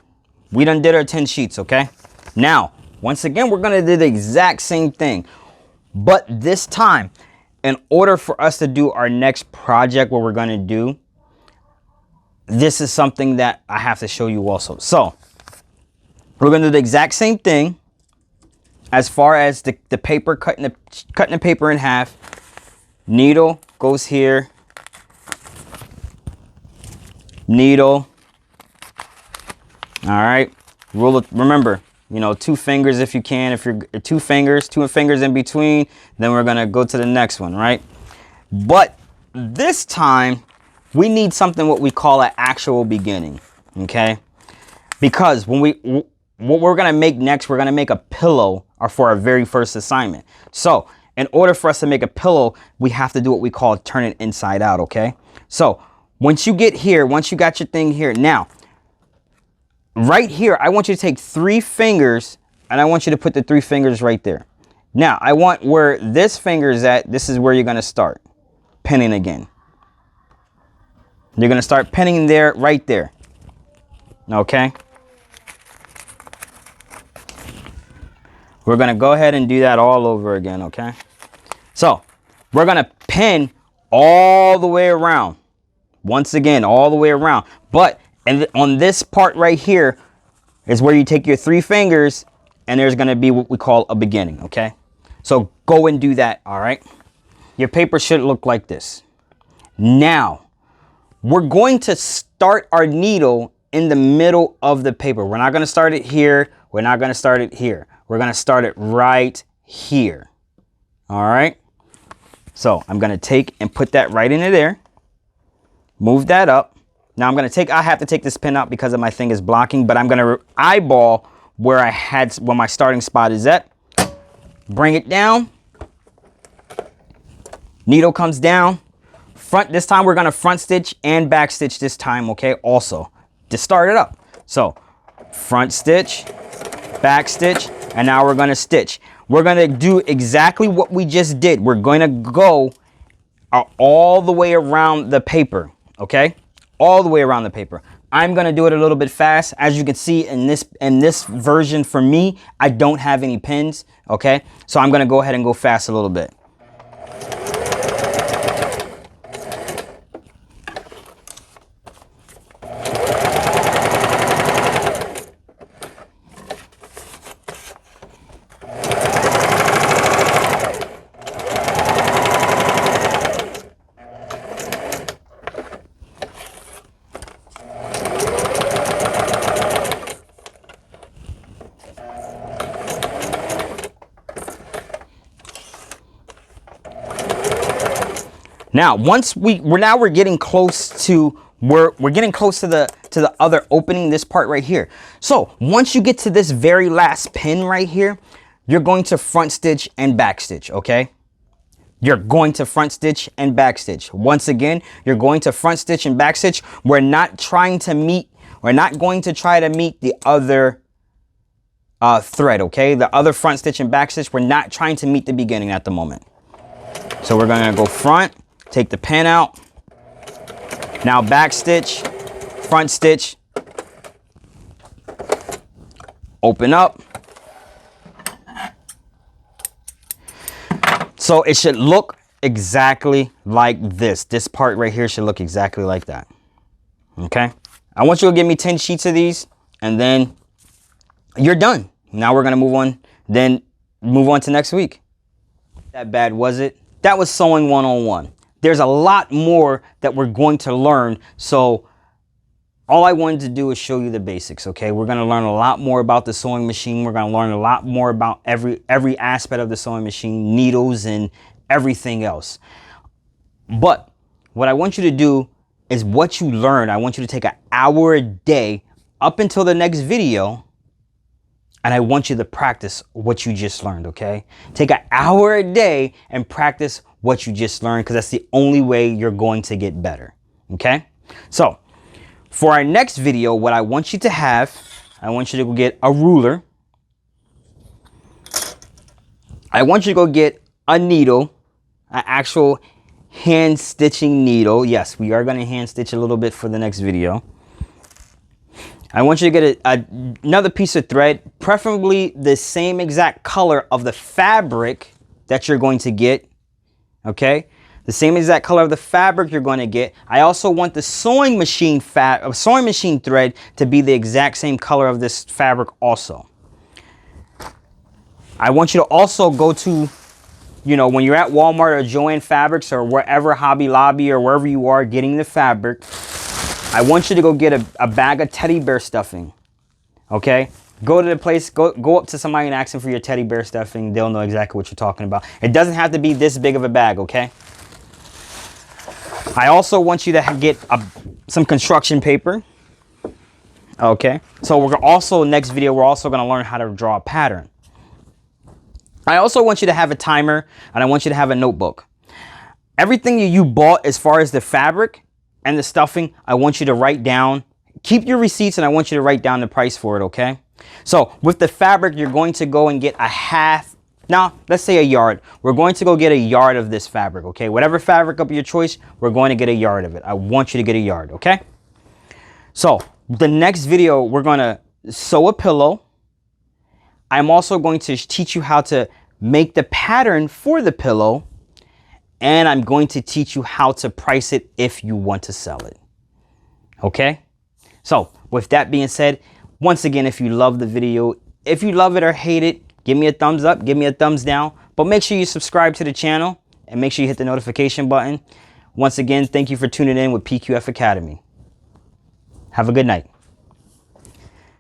we done did our 10 sheets, okay? Now, once again, we're gonna do the exact same thing, but this time, in order for us to do our next project, what we're gonna do, this is something that I have to show you also. So we're gonna do the exact same thing as far as the paper, cutting the paper in half. Needle goes here. needle. All right, remember, you know, 2 fingers if you can. If you're 2 fingers in between, then we're gonna go to the next one, right? But this time we need something what we call an actual beginning, okay? Because what we're gonna make next, we're gonna make a pillow for our very first assignment. So in order for us to make a pillow, we have to do what we call turn it inside out, okay? So once you get here, once you got your thing here, now right here, I want you to take 3 fingers and I want you to put the 3 fingers right there. Now, I want where this finger is at, this is where you're going to start pinning again. You're going to start pinning there, right there. Okay? We're going to go ahead and do that all over again, okay? So, we're going to pin all the way around. Once again, all the way around. But and on this part right here is where you take your 3 fingers and there's going to be what we call a beginning, okay? So go and do that, all right? Your paper should look like this. Now, we're going to start our needle in the middle of the paper. We're not going to start it here. We're not going to start it here. We're going to start it right here, all right? So I'm going to take and put that right into there. Move that up. Now I have to take this pin out because of my thing is blocking, but I'm going to eyeball where my starting spot is at. Bring it down. Needle comes down. This time we're going to front stitch and back stitch this time, okay? Also, to start it up. So, front stitch, back stitch, and now we're going to stitch. We're going to do exactly what we just did. We're going to go all the way around the paper, okay? All the way around the paper. I'm going to do it a little bit fast. As you can see in this version for me, I don't have any pins, okay? So I'm going to go ahead and go fast a little bit. Now, we're getting close to we're getting close to the other opening, this part right here. So once you get to this very last pin right here, you're going to front stitch and back stitch, okay? You're going to front stitch and back stitch. Once again, you're going to front stitch and back stitch. We're not going to try to meet the other thread, okay? The other front stitch and back stitch, we're not trying to meet the beginning at the moment. So we're gonna go front, take the pin out. Now back stitch, front stitch, open up. So it should look exactly like this. This part right here should look exactly like that. Okay? I want you to give me 10 sheets of these and then you're done. Now we're gonna move on to next week. That bad, was it? That was sewing 101. There's a lot more that we're going to learn. So all I wanted to do is show you the basics, okay? We're gonna learn a lot more about the sewing machine. We're gonna learn a lot more about every aspect of the sewing machine, needles and everything else. But what I want you to do is what you learn. I want you to take an hour a day up until the next video, and I want you to practice what you just learned, okay? Take an hour a day and practice what you just learned, because that's the only way you're going to get better, okay? So for our next video, what I want you to have, I want you to go get a ruler. I want you to go get a needle, an actual hand stitching needle. Yes, we are going to hand stitch a little bit for the next video. I want you to get another piece of thread, preferably the same exact color of the fabric that you're going to get, okay? The same exact color of the fabric you're going to get. I also want the sewing machine thread to be the exact same color of this fabric also. I want you to also go to, you know, when you're at Walmart or Joann Fabrics or wherever, Hobby Lobby or wherever you are getting the fabric, I want you to go get a bag of teddy bear stuffing. Okay? Go to the place, go up to somebody and ask them for your teddy bear stuffing. They'll know exactly what you're talking about. It doesn't have to be this big of a bag, okay? I also want you to get some construction paper. Okay? So we're also, next video, we're also going to learn how to draw a pattern. I also want you to have a timer, and I want you to have a notebook. Everything you bought as far as the fabric and the stuffing, I want you to write down. Keep your receipts, and I want you to write down the price for it, okay? So with the fabric, you're going to go and get a half, now let's say a yard. We're going to go get a yard of this fabric, okay? Whatever fabric of your choice, we're going to get a yard of it. I want you to get a yard, okay? So the next video, we're going to sew a pillow. I'm also going to teach you how to make the pattern for the pillow. And I'm going to teach you how to price it if you want to sell it. Okay? So with that being said, once again, if you love the video, if you love it or hate it, give me a thumbs up, give me a thumbs down. But make sure you subscribe to the channel and make sure you hit the notification button. Once again, thank you for tuning in with PQF Academy. Have a good night.